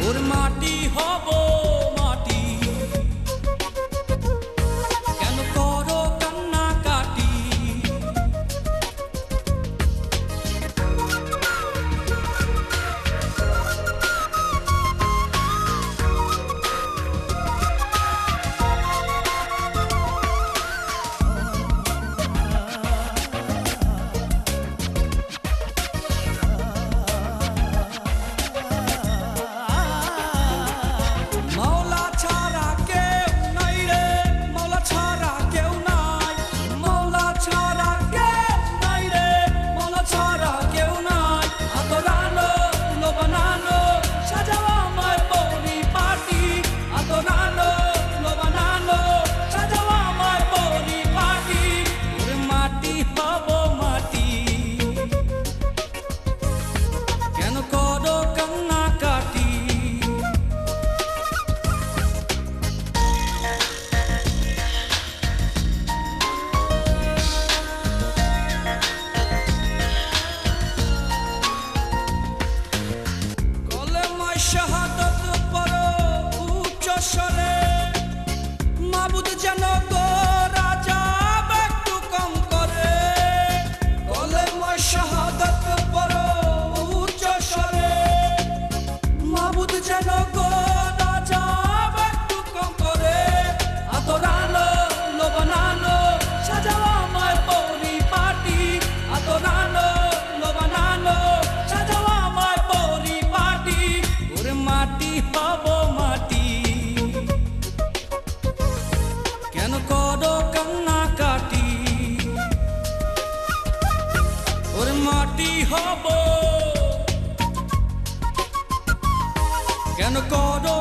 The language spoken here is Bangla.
ওর মাটি হব মাটি, কেন করো কান্নাকাটি? শাহাদত পড়ো উচ্চ স্বরে, মাবুদ যেন গো রাজা একটু কম করে। কলেমা শাহাদত পড়ো উচ্চ স্বরে, মাবুদ যেন গো রাজা একটু কম করে। আদরানো লোবানানো সাজাও আমার পরিপাটি, আদরানো লোবানানো সাজাও আমার পরিপাটি। ওরে মাটি হব মাটি, কেন করো কান্নাকাটি? ওরে মাটি হব, কেন করো